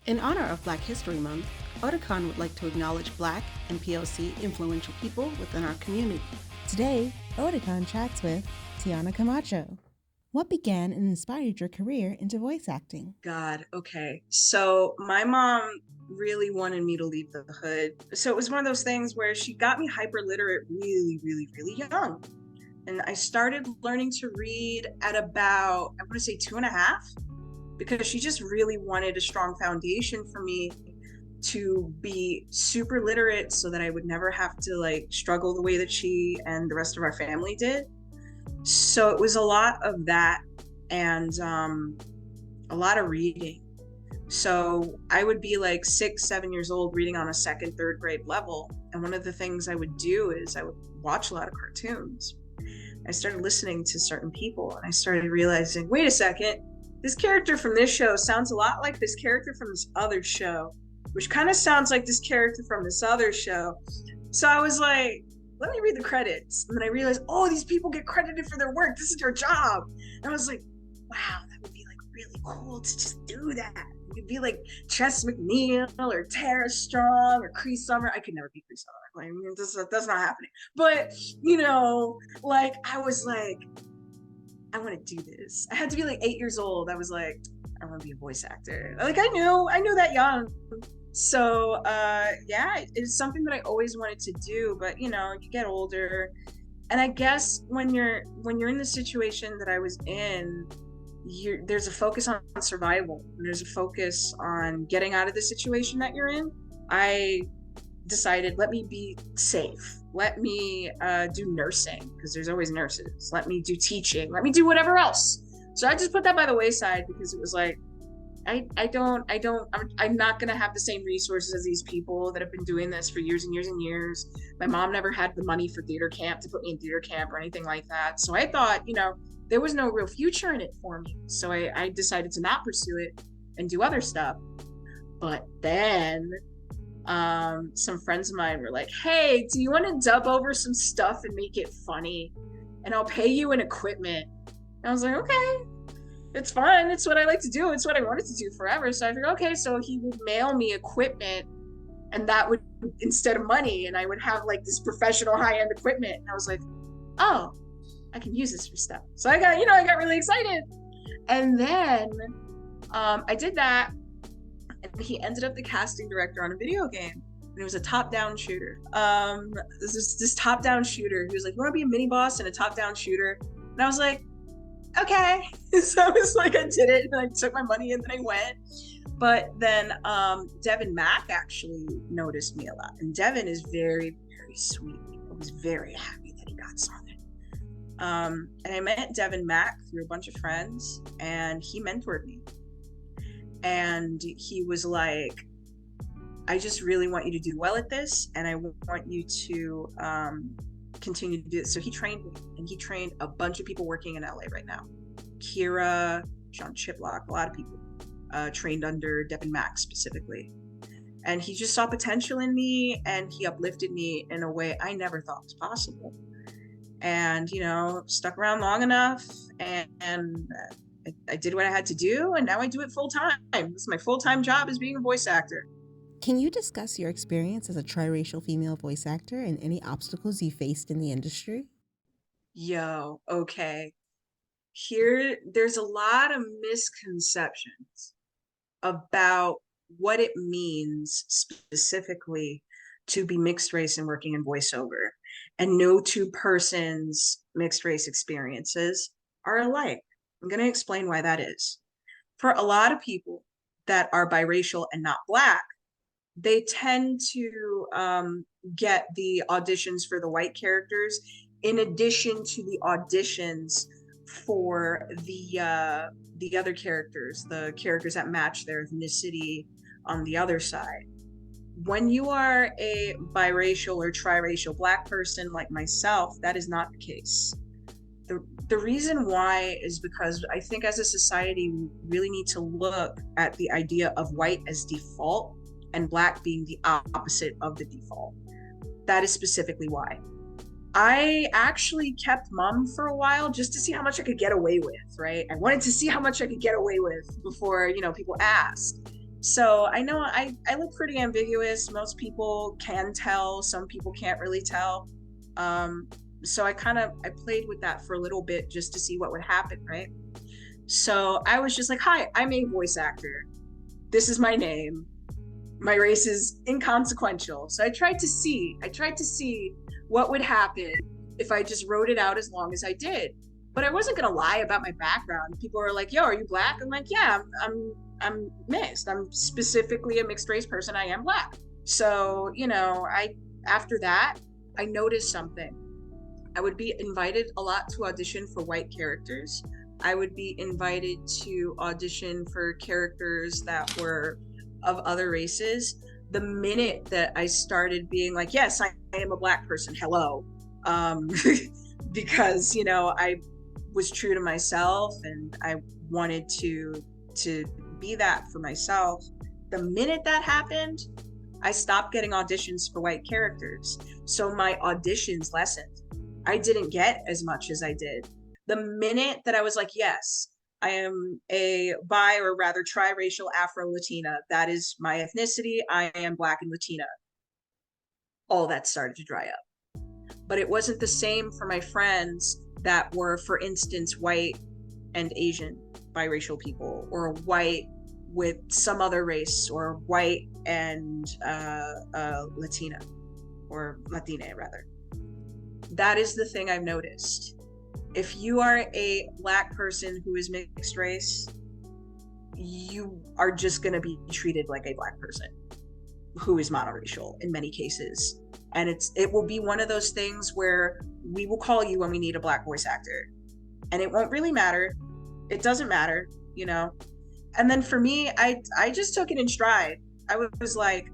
In honor of Black History Month, Otakon would like to acknowledge Black and POC influential people within our community. Today, Otakon chats with Tiana Camacho. What began and inspired your career into voice acting? God, okay. So my mom really wanted me to leave the hood. So it was one of those things where she got me hyper literate really, really, really young. And I started learning to read at about, I want to say 2.5, because she just really wanted a strong foundation for me to be super literate so that I would never have to like struggle the way that she and the rest of our family did. So it was a lot of that and a lot of reading. So I would be like 6, 7 years old reading on a second, third grade level. And one of the things I would do is I would watch a lot of cartoons. I started listening to certain people and I started realizing, wait a second, this character from this show sounds a lot like this character from this other show, which kind of sounds like this character from this other show. So I was like, let me read the credits. And then I realized, oh, these people get credited for their work. This is their job. And I was like, wow, that would be like really cool to just do that. You could be like Chess McNeil or Tara Strong or Cree Summer. I could never be Cree Summer. I mean, that's not happening. But, you know, like, I was like, I want to do this. I had to be like 8 years old. I was like, I want to be a voice actor. Like, I knew that young. So, yeah, it's something that I always wanted to do, but you know, you get older. And I guess when you're in the situation that I was in, there's a focus on survival. There's a focus on getting out of the situation that you're in. I decided, let me be safe. Let me do nursing, because there's always nurses. Let me do teaching. Let me do whatever else. So I just put that by the wayside because it was like, I'm not going to have the same resources as these people that have been doing this for years and years and years. My mom never had the money for theater camp to put me in theater camp or anything like that. So I thought, you know, there was no real future in it for me. So I decided to not pursue it and do other stuff. But then some friends of mine were like, hey, do you want to dub over some stuff and make it funny? And I'll pay you in equipment. And I was like, okay. It's fun. It's what I like to do. It's what I wanted to do forever. So I figured, okay, so he would mail me equipment and that would, instead of money, and I would have like this professional high-end equipment. And I was like, oh, I can use this for stuff. So I got really excited. And then I did that and he ended up the casting director on a video game. And it was a top-down shooter. This top-down shooter. He was like, you want to be a mini boss in a top-down shooter? And I was like, okay. So I was like, I did it, and I took my money and then I went. But then Devin Mack actually noticed me a lot, and Devin is very, very sweet. I was very happy that he got something. And I met Devin Mack through a bunch of friends, and he mentored me. And he was like, I just really want you to do well at this, and I want you to continue to do it. So he trained me, and he trained a bunch of people working in LA right now. Kira, Sean Chiplock, a lot of people trained under Devin Mack specifically. And he just saw potential in me, and he uplifted me in a way I never thought was possible. And, you know, stuck around long enough, and I did what I had to do, and now I do it full time. This is my full-time job, is being a voice actor. Can you discuss your experience as a triracial female voice actor and any obstacles you faced in the industry? Yo, okay. There's a lot of misconceptions about what it means specifically to be mixed race and working in voiceover. And no two persons' mixed race experiences are alike. I'm going to explain why that is. For a lot of people that are biracial and not Black, they tend to get the auditions for the white characters in addition to the auditions for the other characters, the characters that match their ethnicity on the other side. When you are a biracial or triracial Black person like myself, that is not the case. The reason why is because I think as a society, we really need to look at the idea of white as default and Black being the opposite of the default. That is specifically why. I actually kept mum for a while just to see how much I could get away with, right? I wanted to see how much I could get away with before, you know, people asked. So I know I look pretty ambiguous. Most people can tell, some people can't really tell. Um, so I played with that for a little bit just to see what would happen, right? So I was just like, hi, I'm a voice actor. This is my name. My race is inconsequential. So I tried to see what would happen if I just wrote it out as long as I did. But I wasn't gonna lie about my background. People were like, "Yo, are you black?" I'm like, "Yeah, I'm mixed. I'm specifically a mixed race person. I am black." So, I after that, I noticed something. I would be invited a lot to audition for white characters. I would be invited to audition for characters that were of other races. The minute that I started being like, yes, I am a black person, hello. Um, because, I was true to myself and I wanted to be that for myself. The minute that happened, I stopped getting auditions for white characters. So my auditions lessened. I didn't get as much as I did. The minute that I was like, yes, I am a bi or rather triracial Afro-Latina, that is my ethnicity, I am Black and Latina, all that started to dry up. But it wasn't the same for my friends that were, for instance, white and Asian biracial people, or white with some other race, or white and Latina, or Latina rather. That is the thing I've noticed. If you are a black person who is mixed race, you are just going to be treated like a black person who is monoracial in many cases. And it will be one of those things where we will call you when we need a black voice actor. And it won't really matter. It doesn't matter, And then for me, I just took it in stride. I was like,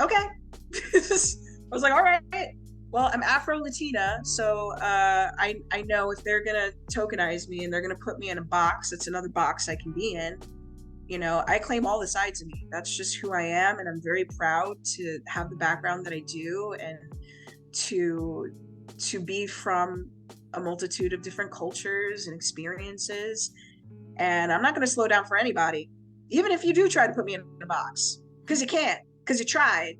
okay. I was like, all right. Well, I'm Afro-Latina, so I know if they're gonna tokenize me and they're gonna put me in a box, it's another box I can be in. I claim all the sides of me. That's just who I am, and I'm very proud to have the background that I do and to be from a multitude of different cultures and experiences. And I'm not gonna slow down for anybody, even if you do try to put me in a box, because you can't, because you tried.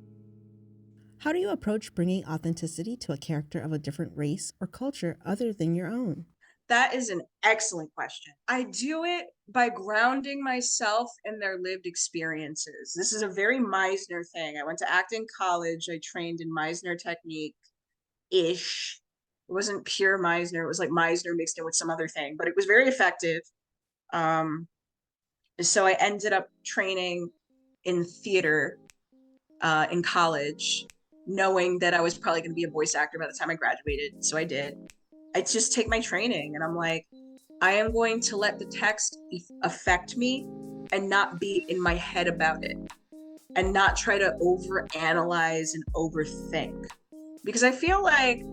How do you approach bringing authenticity to a character of a different race or culture other than your own? That is an excellent question. I do it by grounding myself in their lived experiences. This is a very Meisner thing. I went to acting college. I trained in Meisner technique-ish. It wasn't pure Meisner. It was like Meisner mixed in with some other thing, but it was very effective. So I ended up training in theater in college, knowing that I was probably going to be a voice actor by the time I graduated. So I did. I just take my training and I'm like, I am going to let the text affect me and not be in my head about it and not try to overanalyze and overthink. Because I feel like,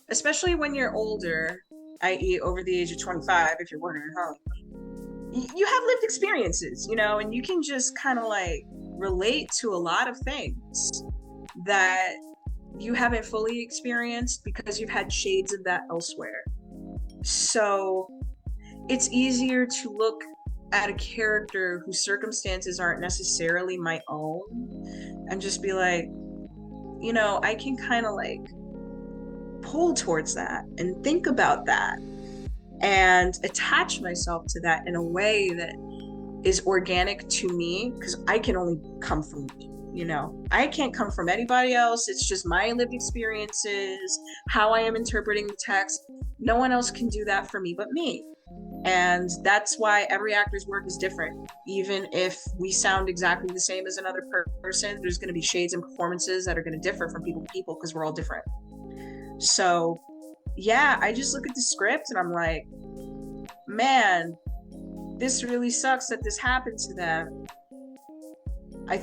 especially when you're older, i.e. over the age of 25, if you're working at home, you have lived experiences, and you can just kind of like relate to a lot of things that you haven't fully experienced because you've had shades of that elsewhere. So it's easier to look at a character whose circumstances aren't necessarily my own and just be like, I can kind of like pull towards that and think about that and attach myself to that in a way that is organic to me, because I can only come from me. I can't come from anybody else. It's just my lived experiences, how I am interpreting the text. No one else can do that for me but me. And that's why every actor's work is different. Even if we sound exactly the same as another person, there's going to be shades and performances that are going to differ from people to people because we're all different. So yeah, I just look at the script and I'm like, man, this really sucks that this happened to them. I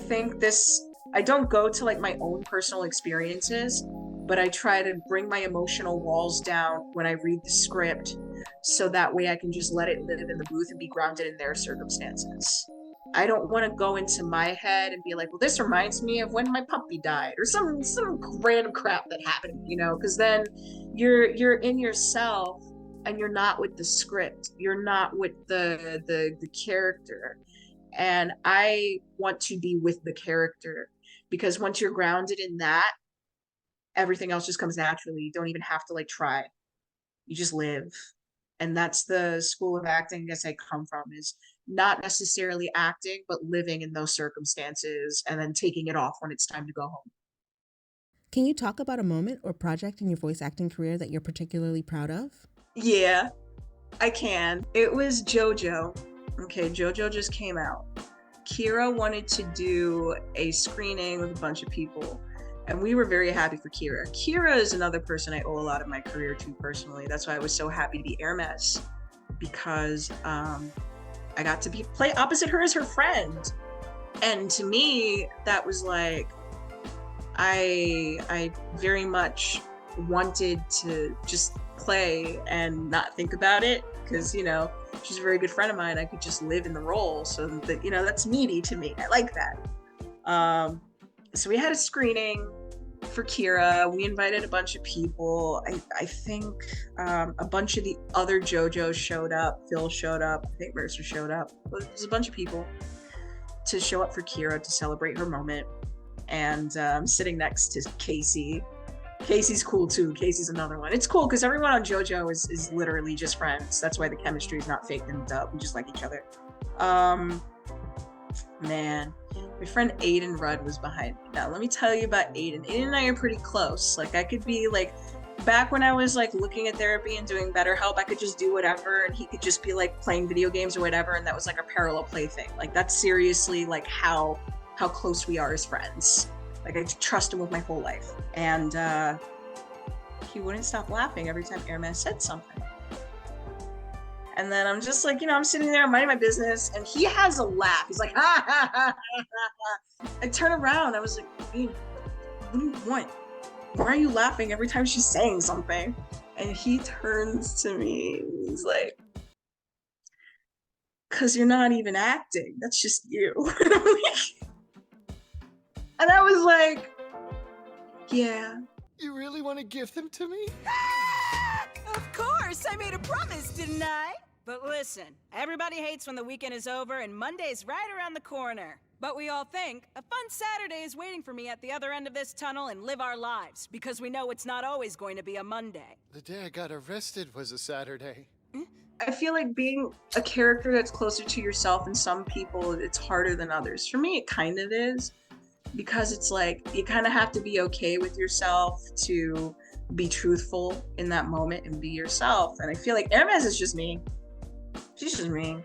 don't go to like my own personal experiences, but I try to bring my emotional walls down when I read the script so that way I can just let it live in the booth and be grounded in their circumstances. I don't want to go into my head and be like, well, this reminds me of when my puppy died or some random crap that happened, because then you're in yourself and you're not with the script. You're not with the character. And I want to be with the character, because once you're grounded in that, everything else just comes naturally. You don't even have to like try. You just live. And that's the school of acting I guess I come from, is not necessarily acting, but living in those circumstances and then taking it off when it's time to go home. Can you talk about a moment or project in your voice acting career that you're particularly proud of? Yeah, I can. It was JoJo. Okay, JoJo just came out. Kira wanted to do a screening with a bunch of people, and we were very happy for Kira. Kira is another person I owe a lot of my career to personally. That's why I was so happy to be Hermes, because I got to play opposite her as her friend. And to me, that was like, I very much wanted to just play and not think about it, because she's a very good friend of mine. I could just live in the role, so that that's meaty to me. I like that. So we had a screening for Kira. We invited a bunch of people. I think a bunch of the other JoJos showed up. Phil showed up. I think Mercer showed up. There's a bunch of people to show up for Kira to celebrate her moment. And I'm sitting next to Casey. Casey's cool too. Casey's another one. It's cool because everyone on JoJo is literally just friends. That's why the chemistry is not faked and dubbed. We just like each other. Man, my friend Aiden Rudd was behind me. Now let me tell you about Aiden. Aiden and I are pretty close. Like, I could be like, back when I was like looking at therapy and doing BetterHelp, I could just do whatever, and he could just be like playing video games or whatever, and that was like a parallel play thing. Like, that's seriously like how close we are as friends. Like, I trust him with my whole life. And he wouldn't stop laughing every time Hermes said something. And then I'm just like, I'm sitting there, I'm minding my business, and he has a laugh. He's like, ha, ha, ha, ha, ha. I turn around, I was like, hey, what do you want? Why are you laughing every time she's saying something? And he turns to me, he's like, because you're not even acting. That's just you. And I was like, yeah. You really want to give them to me? Of course, I made a promise, didn't I? But listen, everybody hates when the weekend is over and Monday's right around the corner. But we all think a fun Saturday is waiting for me at the other end of this tunnel and live our lives, because we know it's not always going to be a Monday. The day I got arrested was a Saturday. I feel like being a character that's closer to yourself, and some people, it's harder than others. For me, it kind of is, because it's like, you kind of have to be okay with yourself to be truthful in that moment and be yourself. And I feel like Hermes is just me. She's just me,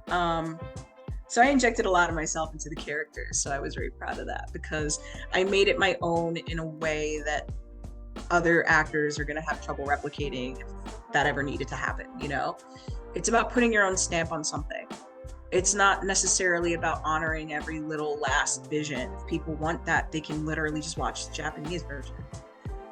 So I injected a lot of myself into the character. So I was very proud of that, because I made it my own in a way that other actors are going to have trouble replicating if that ever needed to happen. It's about putting your own stamp on something. It's not necessarily about honoring every little last vision. If people want that, they can literally just watch the Japanese version.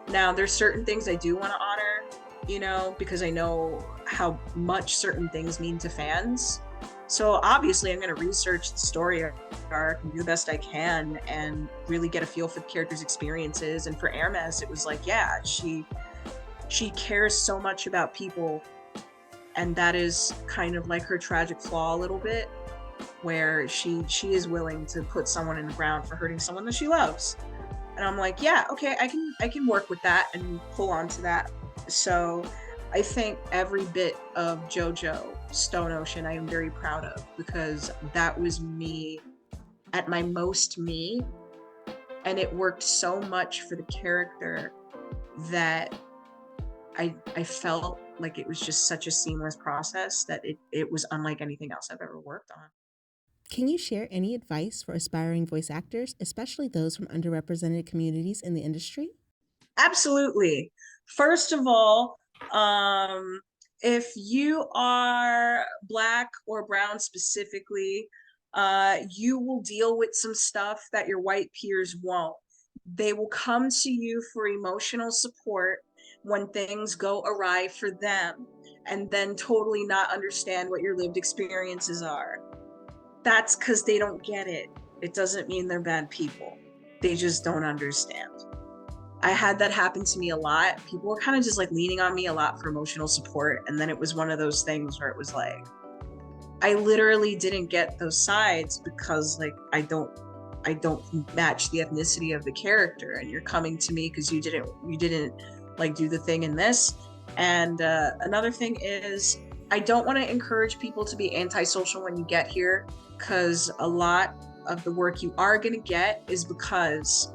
Now, there's certain things I do want to honor, because I know how much certain things mean to fans. So obviously I'm going to research the story arc and do the best I can and really get a feel for the character's experiences. And for Hermes, it was like, yeah, she cares so much about people. And that is kind of like her tragic flaw a little bit, where she is willing to put someone in the ground for hurting someone that she loves. And I'm like, yeah, okay, I can work with that and pull on to that. So I think every bit of JoJo Stone Ocean I am very proud of, because that was me at my most me, and it worked so much for the character that I felt like it was just such a seamless process that it was unlike anything else I've ever worked on. Can you share any advice for aspiring voice actors, especially those from underrepresented communities in the industry? Absolutely. First of all, if you are Black or brown specifically, you will deal with some stuff that your white peers won't. They will come to you for emotional support when things go awry for them, and then totally not understand what your lived experiences are. That's because they don't get it. It doesn't mean they're bad people. They just don't understand. I had that happen to me a lot. People were kind of just like leaning on me a lot for emotional support. And then it was one of those things where it was like, I literally didn't get those sides because like I don't match the ethnicity of the character, and you're coming to me because you didn't like do the thing in this. And another thing is, I don't want to encourage people to be antisocial when you get here, because a lot of the work you are going to get is because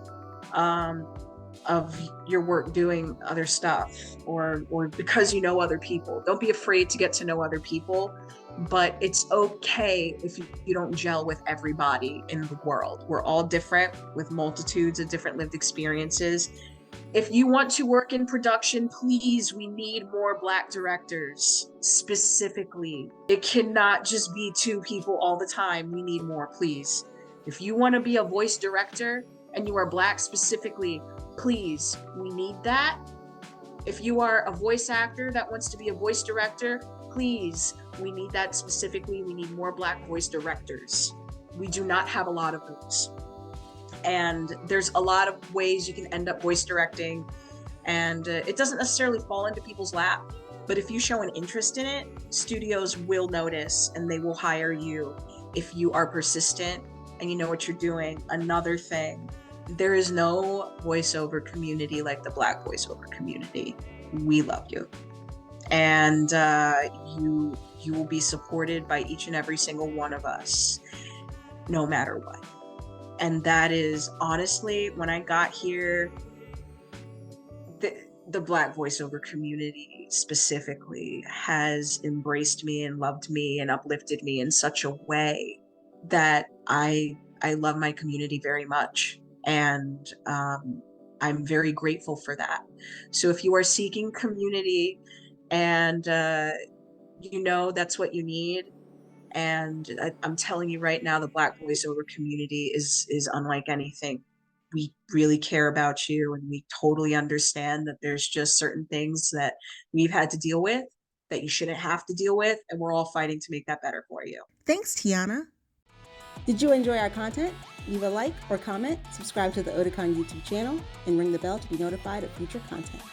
of your work doing other stuff, or because you know other people. Don't be afraid to get to know other people, but it's okay if you don't gel with everybody in the world. We're all different with multitudes of different lived experiences. If you want to work in production, please, we need more Black directors specifically. It cannot just be 2 people all the time. We need more, please. If you want to be a voice director and you are Black specifically, please, we need that. If you are a voice actor that wants to be a voice director, please, we need that specifically. We need more Black voice directors. We do not have a lot of those. And there's a lot of ways you can end up voice directing, and it doesn't necessarily fall into people's lap. But if you show an interest in it, studios will notice and they will hire you if you are persistent and you know what you're doing. Another thing, there is no voiceover community like the Black voiceover community. We love you. And you will be supported by each and every single one of us, no matter what. And that is, honestly, when I got here, the Black voiceover community specifically has embraced me and loved me and uplifted me in such a way that I love my community very much. And I'm very grateful for that. So if you are seeking community and you know that's what you need, and I'm telling you right now, the Black voiceover community is unlike anything. We really care about you, and we totally understand that there's just certain things that we've had to deal with that you shouldn't have to deal with, and we're all fighting to make that better for you. Thanks, Tiana. Did you enjoy our content? Leave a like or comment, subscribe to the Otakon YouTube channel, and ring the bell to be notified of future content.